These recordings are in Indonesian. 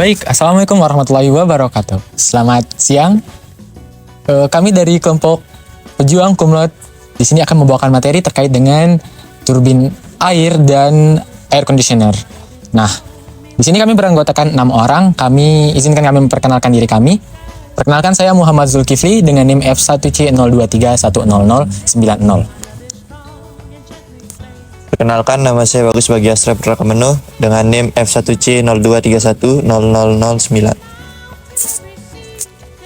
Baik, Assalamualaikum warahmatullahi wabarakatuh. Selamat siang. Kami dari kelompok pejuang kumlot di sini akan membawakan materi terkait dengan turbin air dan air conditioner. Nah, di sini kami beranggotakan 6 orang. Izinkan kami memperkenalkan diri kami. Perkenalkan, saya Muhammad Zulkifli dengan NIM F1C02310090. Perkenalkan, nama saya Bagus Bagiastra Putrakamenuh dengan NIM F1C02310009.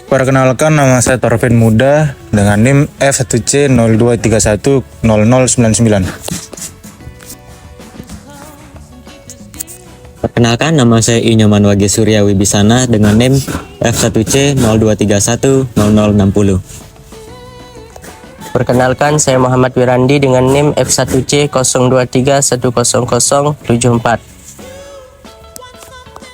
Perkenalkan, nama saya Torvin Muda dengan NIM F1C02310099. Perkenalkan, nama saya Inyoman Wage Surya Wibisana dengan NIM F1C02310060. Perkenalkan, saya Muhammad Wirandi dengan NIM F1C02310074.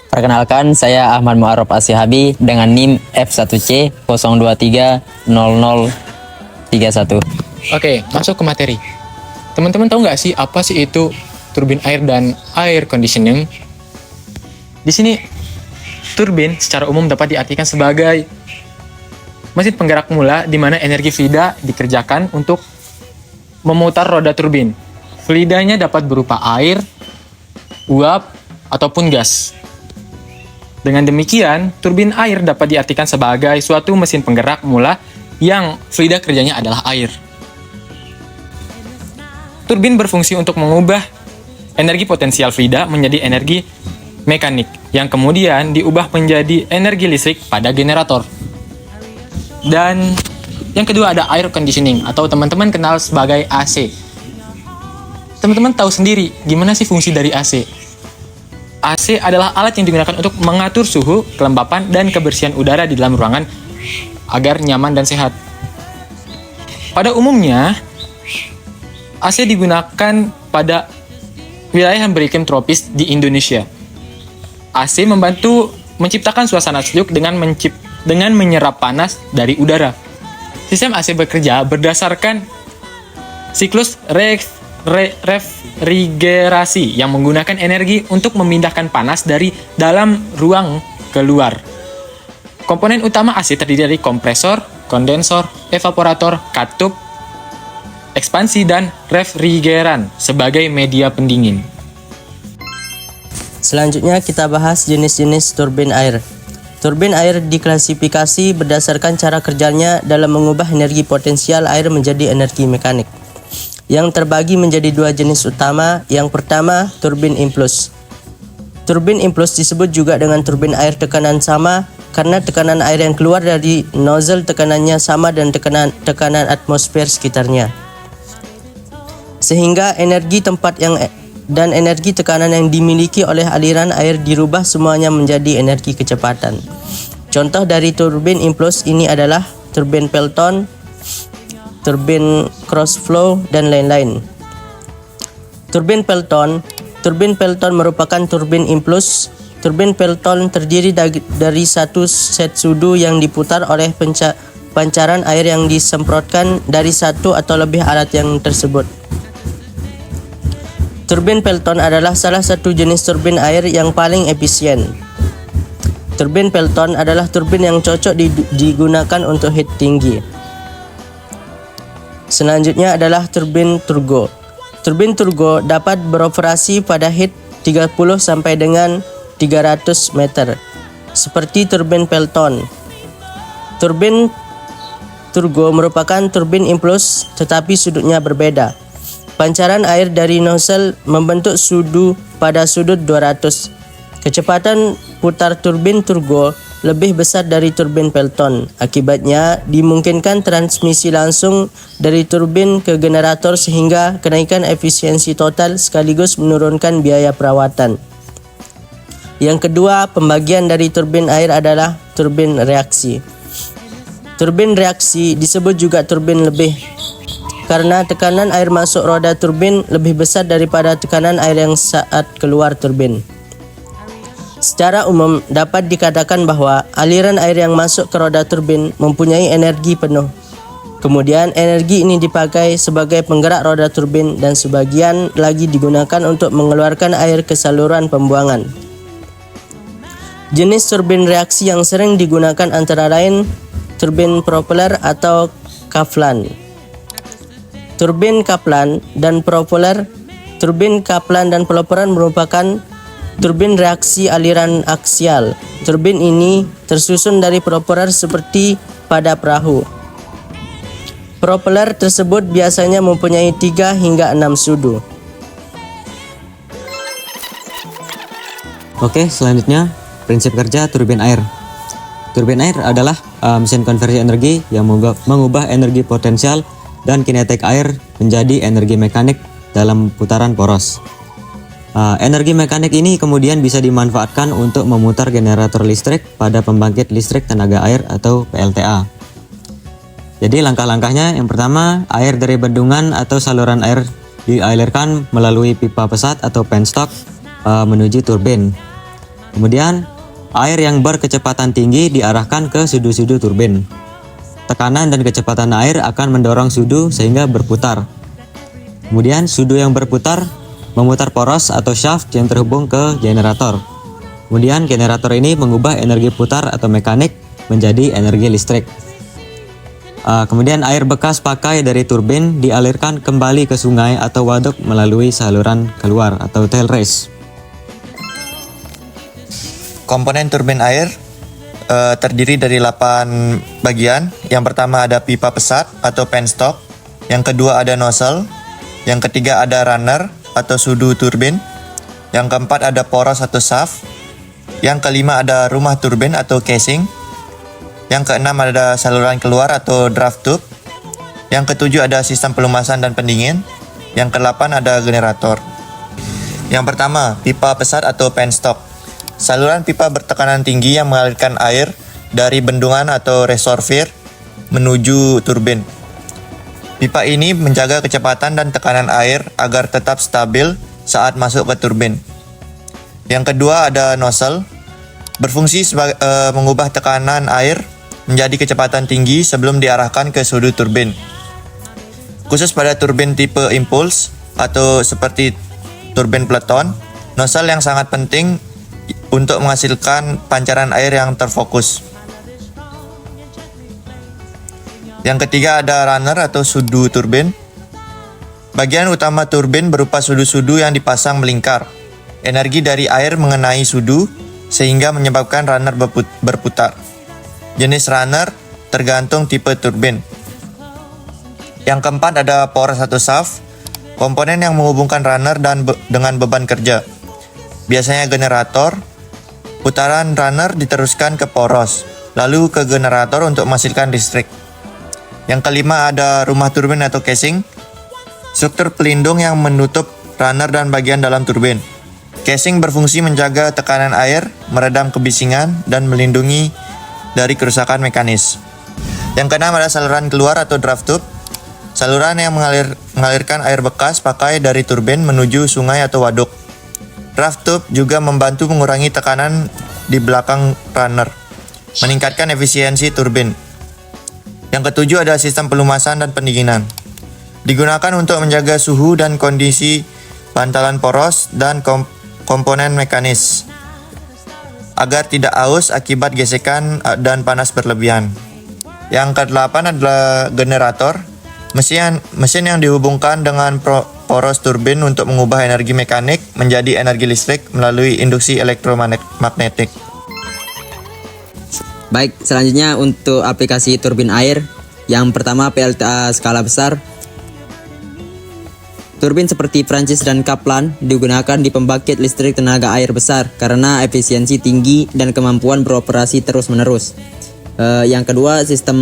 Perkenalkan, saya Ahmad Mu'arraf Asyihabi dengan NIM F1C02300131. Oke, masuk ke materi. Teman-teman tahu nggak sih apa sih itu turbin air dan air conditioning? Di sini, turbin secara umum dapat diartikan sebagai mesin penggerak mula di mana energi fluida dikerjakan untuk memutar roda turbin. Fluidanya dapat berupa air, uap, ataupun gas. Dengan demikian, turbin air dapat diartikan sebagai suatu mesin penggerak mula yang fluida kerjanya adalah air. Turbin berfungsi untuk mengubah energi potensial fluida menjadi energi mekanik yang kemudian diubah menjadi energi listrik pada generator. Dan yang kedua ada air conditioning atau teman-teman kenal sebagai AC. Teman-teman tahu sendiri gimana sih fungsi dari AC? AC adalah alat yang digunakan untuk mengatur suhu, kelembapan, dan kebersihan udara di dalam ruangan agar nyaman dan sehat. Pada umumnya, AC digunakan pada wilayah yang beriklim tropis di Indonesia. AC membantu menciptakan suasana sejuk dengan menyerap panas dari udara. Sistem AC bekerja berdasarkan siklus refrigerasi yang menggunakan energi untuk memindahkan panas dari dalam ruang ke luar. Komponen utama AC terdiri dari kompresor, kondensor, evaporator, katup, ekspansi, dan refrigeran sebagai media pendingin. Selanjutnya kita bahas jenis-jenis turbin air. Turbin air diklasifikasi berdasarkan cara kerjanya dalam mengubah energi potensial air menjadi energi mekanik, yang terbagi menjadi 2 jenis utama. Yang pertama, turbin impuls. Turbin impuls disebut juga dengan turbin air tekanan sama karena tekanan air yang keluar dari nozzle tekanannya sama dan tekanan atmosfer sekitarnya, sehingga energi tempat dan energi tekanan yang dimiliki oleh aliran air dirubah semuanya menjadi energi kecepatan. Contoh dari turbin impuls ini adalah turbin Pelton, turbin cross flow, dan lain-lain. Turbin Pelton merupakan turbin impuls. Turbin Pelton terdiri dari satu set sudu yang diputar oleh pancaran air yang disemprotkan dari satu atau lebih alat yang tersebut. Turbin Pelton adalah salah satu jenis turbin air yang paling efisien. Turbin Pelton adalah turbin yang cocok digunakan untuk heat tinggi. Selanjutnya adalah turbin turbo. Turbin turbo dapat beroperasi pada heat 30 sampai dengan 300 meter, seperti turbin Pelton. Turbin turbo merupakan turbin impuls, tetapi sudutnya berbeda. Pancaran air dari nozzle membentuk sudu pada sudut 200. Kecepatan putar turbin turbo lebih besar dari turbin Pelton. Akibatnya, dimungkinkan transmisi langsung dari turbin ke generator sehingga kenaikan efisiensi total sekaligus menurunkan biaya perawatan. Yang kedua, pembagian dari turbin air adalah turbin reaksi. Turbin reaksi disebut juga turbin lebih karena tekanan air masuk roda turbin lebih besar daripada tekanan air yang saat keluar turbin. Secara umum dapat dikatakan bahwa aliran air yang masuk ke roda turbin mempunyai energi penuh. Kemudian energi ini dipakai sebagai penggerak roda turbin dan sebagian lagi digunakan untuk mengeluarkan air ke saluran pembuangan. Jenis turbin reaksi yang sering digunakan antara lain turbin propeller atau Kaplan. Turbin Kaplan dan propeller. Turbin Kaplan dan propeller merupakan turbin reaksi aliran aksial. Turbin ini tersusun dari propeller seperti pada perahu. Propeller tersebut biasanya mempunyai 3 hingga 6 sudu. Oke, selanjutnya prinsip kerja turbin air. Turbin air adalah mesin konversi energi yang mengubah energi potensial dan kinetik air menjadi energi mekanik dalam putaran poros. Energi mekanik ini kemudian bisa dimanfaatkan untuk memutar generator listrik pada pembangkit listrik tenaga air atau PLTA. Jadi langkah-langkahnya, yang pertama, air dari bendungan atau saluran air dialirkan melalui pipa pesat atau penstock menuju turbin. Kemudian air yang berkecepatan tinggi diarahkan ke sudu-sudu turbin. Tekanan dan kecepatan air akan mendorong sudu sehingga berputar. Kemudian sudu yang berputar memutar poros atau shaft yang terhubung ke generator. Kemudian generator ini mengubah energi putar atau mekanik menjadi energi listrik. Kemudian air bekas pakai dari turbin dialirkan kembali ke sungai atau waduk melalui saluran keluar atau tail race. Komponen turbin air terdiri dari 8 bagian. Yang pertama ada pipa pesat atau penstock. Yang kedua ada nozzle. Yang ketiga ada runner atau sudu turbin. Yang keempat ada poros atau shaft. Yang kelima ada rumah turbin atau casing. Yang keenam ada saluran keluar atau draft tube. Yang ketujuh ada sistem pelumasan dan pendingin. Yang kedelapan ada generator. Yang pertama, pipa pesat atau penstock. Saluran pipa bertekanan tinggi yang mengalirkan air dari bendungan atau reservoir menuju turbin. Pipa ini menjaga kecepatan dan tekanan air agar tetap stabil saat masuk ke turbin. Yang kedua ada nozzle, berfungsi sebagai mengubah tekanan air menjadi kecepatan tinggi sebelum diarahkan ke sudut turbin. Khusus pada turbin tipe impulse atau seperti turbin Pelton, nozzle yang sangat penting untuk menghasilkan pancaran air yang terfokus. Yang ketiga ada runner atau sudu turbin. Bagian utama turbin berupa sudu-sudu yang dipasang melingkar. Energi dari air mengenai sudu sehingga menyebabkan runner berputar. Jenis runner tergantung tipe turbin. Yang keempat ada poros atau shaft, komponen yang menghubungkan runner dengan beban kerja. Biasanya generator. Putaran runner diteruskan ke poros, lalu ke generator untuk menghasilkan listrik. Yang kelima ada rumah turbin atau casing, struktur pelindung yang menutup runner dan bagian dalam turbin. Casing berfungsi menjaga tekanan air, meredam kebisingan, dan melindungi dari kerusakan mekanis. Yang keenam ada saluran keluar atau draft tube, saluran yang mengalirkan air bekas pakai dari turbin menuju sungai atau waduk. Draft tube juga membantu mengurangi tekanan di belakang runner, meningkatkan efisiensi turbin. Yang ketujuh ada sistem pelumasan dan pendinginan. Digunakan untuk menjaga suhu dan kondisi bantalan poros dan komponen mekanis agar tidak aus akibat gesekan dan panas berlebihan. Yang kedelapan adalah generator, mesin yang dihubungkan dengan poros turbin untuk mengubah energi mekanik menjadi energi listrik melalui induksi elektromagnetik. Baik, selanjutnya untuk aplikasi turbin air. Yang pertama PLTA skala besar. Turbin seperti Francis dan Kaplan digunakan di pembangkit listrik tenaga air besar karena efisiensi tinggi dan kemampuan beroperasi terus-menerus. Yang kedua, sistem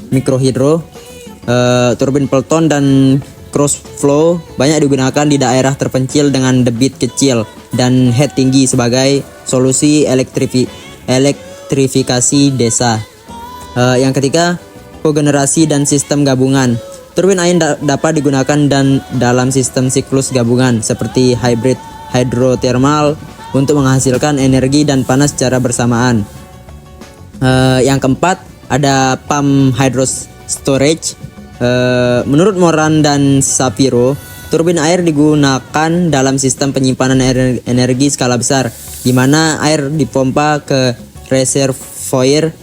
mikrohidro. Turbin Pelton dan cross flow banyak digunakan di daerah terpencil dengan debit kecil dan head tinggi sebagai solusi elektrifikasi desa. Yang ketiga, kogenerasi dan sistem gabungan. Turbin air dapat digunakan dalam sistem siklus gabungan seperti hybrid hidrotermal untuk menghasilkan energi dan panas secara bersamaan. Yang keempat ada pump hydro storage. Menurut Moran dan Sapiro, Turbin air digunakan dalam sistem penyimpanan energi skala besar, di mana air dipompa ke reservoir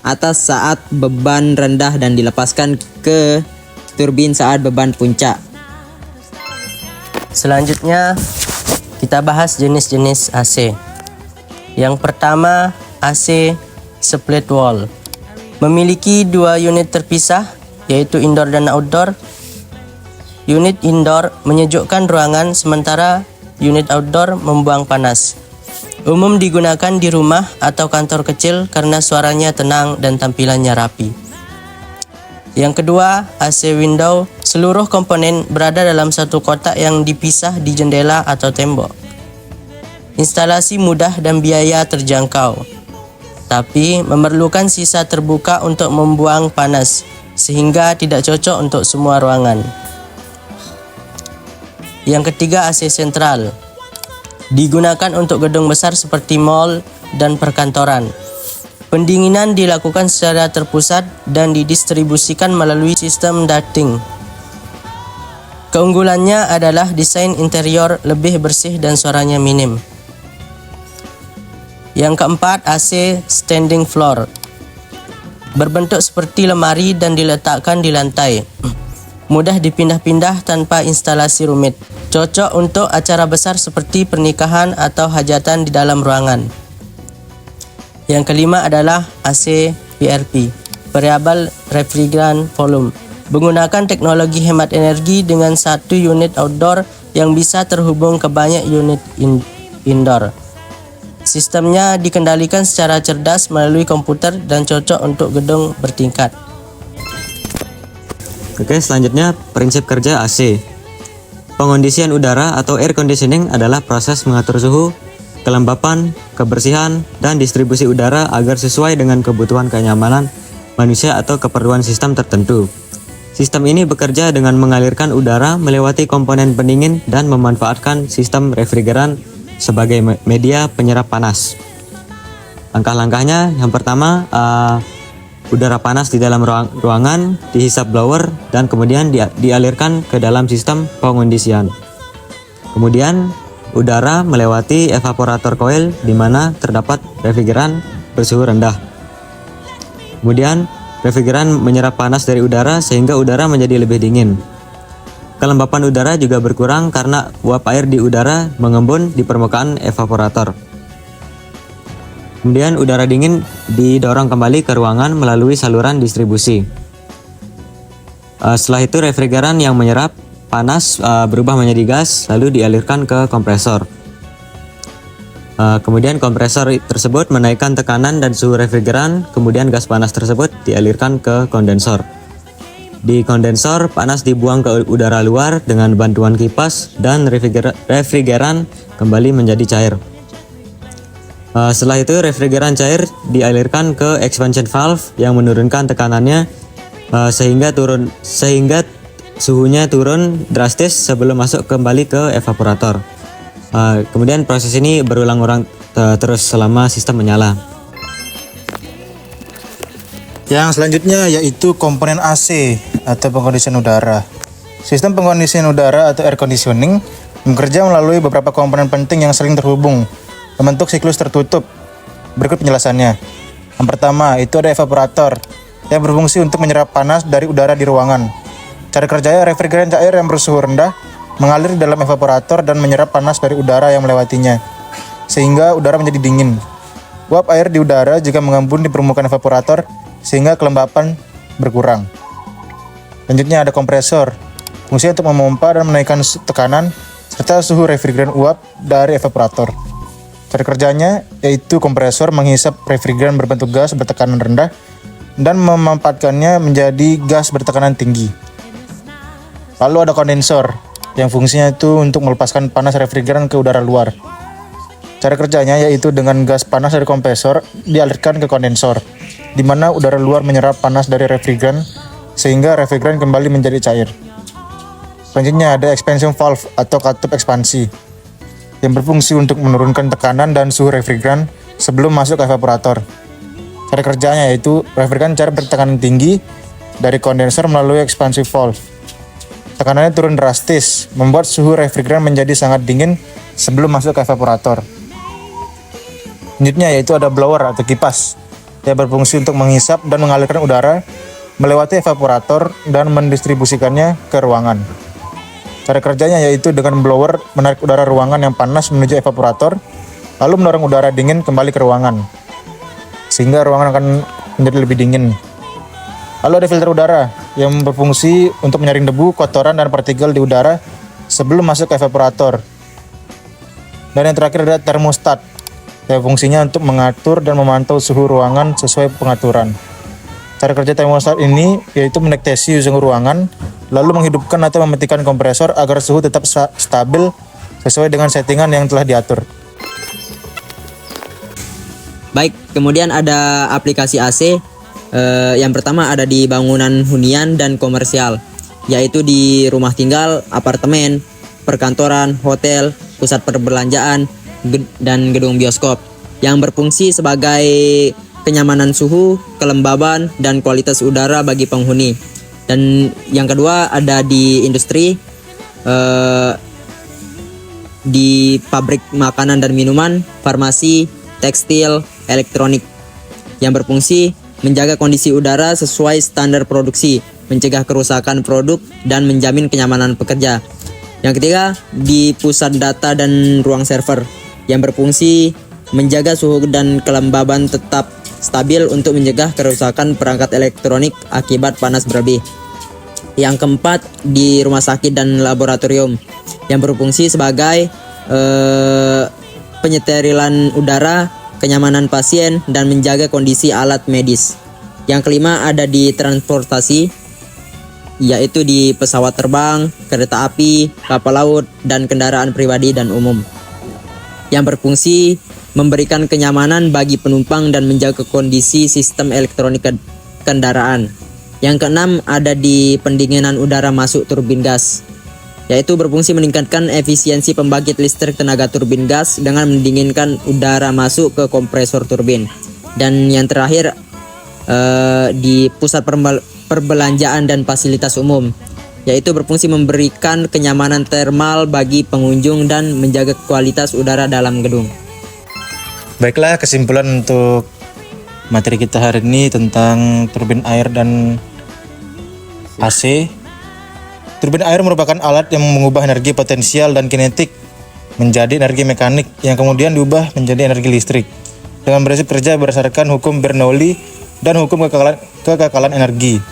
atas saat beban rendah dan dilepaskan ke turbin saat beban puncak. Selanjutnya kita bahas jenis-jenis AC. Yang pertama, AC split wall. Memiliki dua unit terpisah, yaitu indoor dan outdoor. Unit indoor menyejukkan ruangan, sementara unit outdoor membuang panas. Umum digunakan di rumah atau kantor kecil karena suaranya tenang dan tampilannya rapi. Yang kedua, AC window. Seluruh komponen berada dalam satu kotak yang dipisah di jendela atau tembok. Instalasi mudah dan biaya terjangkau, tapi memerlukan sisa terbuka untuk membuang panas, sehingga tidak cocok untuk semua ruangan. Yang ketiga, AC sentral. Digunakan untuk gedung besar seperti mall dan perkantoran. Pendinginan dilakukan secara terpusat dan didistribusikan melalui sistem ducting. Keunggulannya adalah desain interior lebih bersih dan suaranya minim. Yang keempat, AC standing floor. Berbentuk seperti lemari dan diletakkan di lantai. Mudah dipindah-pindah tanpa instalasi rumit. Cocok untuk acara besar seperti pernikahan atau hajatan di dalam ruangan. Yang kelima adalah AC VRV, Variable Refrigerant Volume. Menggunakan teknologi hemat energi dengan satu unit outdoor yang bisa terhubung ke banyak unit indoor. Sistemnya dikendalikan secara cerdas melalui komputer dan cocok untuk gedung bertingkat. Oke, selanjutnya prinsip kerja AC. Pengondisian udara atau air conditioning adalah proses mengatur suhu, kelembapan, kebersihan, dan distribusi udara agar sesuai dengan kebutuhan kenyamanan manusia atau keperluan sistem tertentu. Sistem ini bekerja dengan mengalirkan udara melewati komponen pendingin dan memanfaatkan sistem refrigeran sebagai media penyerap panas. Langkah-langkahnya, yang pertama, udara panas di dalam ruangan dihisap blower dan kemudian dialirkan ke dalam sistem pengondisian. Kemudian udara melewati evaporator coil di mana terdapat refrigeran bersuhu rendah. Kemudian refrigeran menyerap panas dari udara sehingga udara menjadi lebih dingin. Kelembapan udara juga berkurang karena uap air di udara mengembun di permukaan evaporator. Kemudian udara dingin didorong kembali ke ruangan melalui saluran distribusi. Setelah itu refrigeran yang menyerap panas berubah menjadi gas lalu dialirkan ke kompresor. Kemudian kompresor tersebut menaikkan tekanan dan suhu refrigeran, kemudian gas panas tersebut dialirkan ke kondensor. Di kondensor, panas dibuang ke udara luar dengan bantuan kipas dan refrigeran kembali menjadi cair. Setelah itu refrigeran cair dialirkan ke expansion valve yang menurunkan tekanannya sehingga suhunya turun drastis sebelum masuk kembali ke evaporator. Kemudian proses ini berulang-ulang terus selama sistem menyala. Yang selanjutnya yaitu komponen AC atau pengkondisian udara. Sistem pengkondisian udara atau air conditioning bekerja melalui beberapa komponen penting yang saling terhubung membentuk siklus tertutup. Berikut penjelasannya. Yang pertama, itu ada evaporator yang berfungsi untuk menyerap panas dari udara di ruangan. Cara kerjanya, refrigeran cair yang bersuhu rendah mengalir di dalam evaporator dan menyerap panas dari udara yang melewatinya, sehingga udara menjadi dingin. Uap air di udara juga mengembun di permukaan evaporator, sehingga kelembapan berkurang. Selanjutnya ada kompresor, fungsi untuk memompa dan menaikkan tekanan serta suhu refrigeran uap dari evaporator. Cara kerjanya yaitu kompresor menghisap refrigeran berbentuk gas bertekanan rendah dan memanfaatkannya menjadi gas bertekanan tinggi. Lalu ada kondensor yang fungsinya itu untuk melepaskan panas refrigeran ke udara luar. Cara kerjanya yaitu dengan gas panas dari kompresor dialirkan ke kondensor, di mana udara luar menyerap panas dari refrigeran sehingga refrigeran kembali menjadi cair. Selanjutnya ada expansion valve atau katup ekspansi yang berfungsi untuk menurunkan tekanan dan suhu refrigeran sebelum masuk ke evaporator. Cara kerjanya yaitu refrigeran cair bertekanan tinggi dari kondensor melalui expansion valve. tekanannya turun drastis, membuat suhu refrigeran menjadi sangat dingin sebelum masuk ke evaporator. Selanjutnya yaitu ada blower atau kipas yang berfungsi untuk menghisap dan mengalirkan udara melewati evaporator dan mendistribusikannya ke ruangan. Cara kerjanya yaitu dengan blower menarik udara ruangan yang panas menuju evaporator, lalu mendorong udara dingin kembali ke ruangan, sehingga ruangan akan menjadi lebih dingin. Lalu ada filter udara yang berfungsi untuk menyaring debu, kotoran, dan partikel di udara sebelum masuk ke evaporator. Dan yang terakhir ada termostat, yang fungsinya untuk mengatur dan memantau suhu ruangan sesuai pengaturan. Cara kerja termostat ini yaitu mendeteksi suhu ruangan, lalu menghidupkan atau mematikan kompresor agar suhu tetap stabil sesuai dengan settingan yang telah diatur. Baik, kemudian ada aplikasi AC. Yang pertama ada di bangunan hunian dan komersial, yaitu di rumah tinggal, apartemen, perkantoran, hotel, pusat perbelanjaan, dan gedung bioskop, yang berfungsi sebagai kenyamanan suhu, kelembaban, dan kualitas udara bagi penghuni. Dan yang kedua ada di industri, di pabrik makanan dan minuman, farmasi, tekstil, elektronik, yang berfungsi menjaga kondisi udara sesuai standar produksi, mencegah kerusakan produk, dan menjamin kenyamanan pekerja. Yang ketiga, di pusat data dan ruang server, yang berfungsi menjaga suhu dan kelembaban tetap stabil untuk mencegah kerusakan perangkat elektronik akibat panas berlebih. Yang keempat, di rumah sakit dan laboratorium, yang berfungsi sebagai penyeterilan udara, kenyamanan pasien, dan menjaga kondisi alat medis. Yang kelima ada di transportasi, yaitu di pesawat terbang, kereta api, kapal laut, dan kendaraan pribadi dan umum, yang berfungsi memberikan kenyamanan bagi penumpang dan menjaga kondisi sistem elektronik kendaraan. Yang keenam ada di pendinginan udara masuk turbin gas, yaitu berfungsi meningkatkan efisiensi pembangkit listrik tenaga turbin gas dengan mendinginkan udara masuk ke kompresor turbin. Dan yang terakhir di pusat perbelanjaan dan fasilitas umum, yaitu berfungsi memberikan kenyamanan termal bagi pengunjung dan menjaga kualitas udara dalam gedung. Baiklah, kesimpulan untuk materi kita hari ini tentang turbin air dan AC. Turbin air merupakan alat yang mengubah energi potensial dan kinetik menjadi energi mekanik yang kemudian diubah menjadi energi listrik dengan prinsip kerja berdasarkan hukum Bernoulli dan hukum kekekalan energi.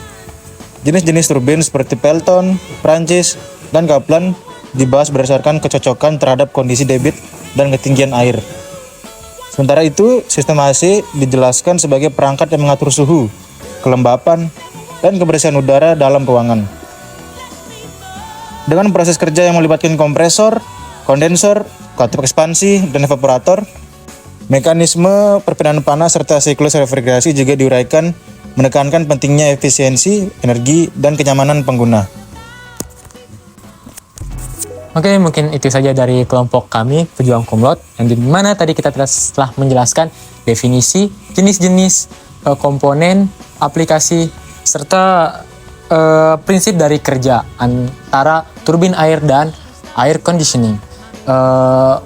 Jenis-jenis turbin seperti Pelton, Prancis, dan Kaplan dibahas berdasarkan kecocokan terhadap kondisi debit dan ketinggian air. Sementara itu, sistem AC dijelaskan sebagai perangkat yang mengatur suhu, kelembapan, dan kebersihan udara dalam ruangan. Dengan proses kerja yang melibatkan kompresor, kondensor, katup ekspansi, dan evaporator, mekanisme perpindahan panas serta siklus refrigerasi juga diuraikan, menekankan pentingnya efisiensi, energi, dan kenyamanan pengguna. Oke, mungkin itu saja dari kelompok kami, Pejuang Kumlot, yang di mana tadi kita telah menjelaskan definisi, jenis-jenis komponen, aplikasi, serta prinsip dari kerja antara turbin air dan air conditioning.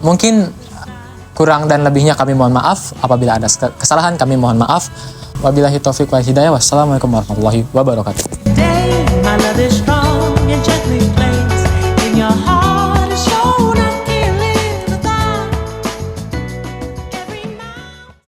Mungkin kurang dan lebihnya kami mohon maaf. Apabila ada kesalahan kami mohon maaf. Wabillahi taufiq wal hidayah. Wassalamualaikum warahmatullahi wabarakatuh.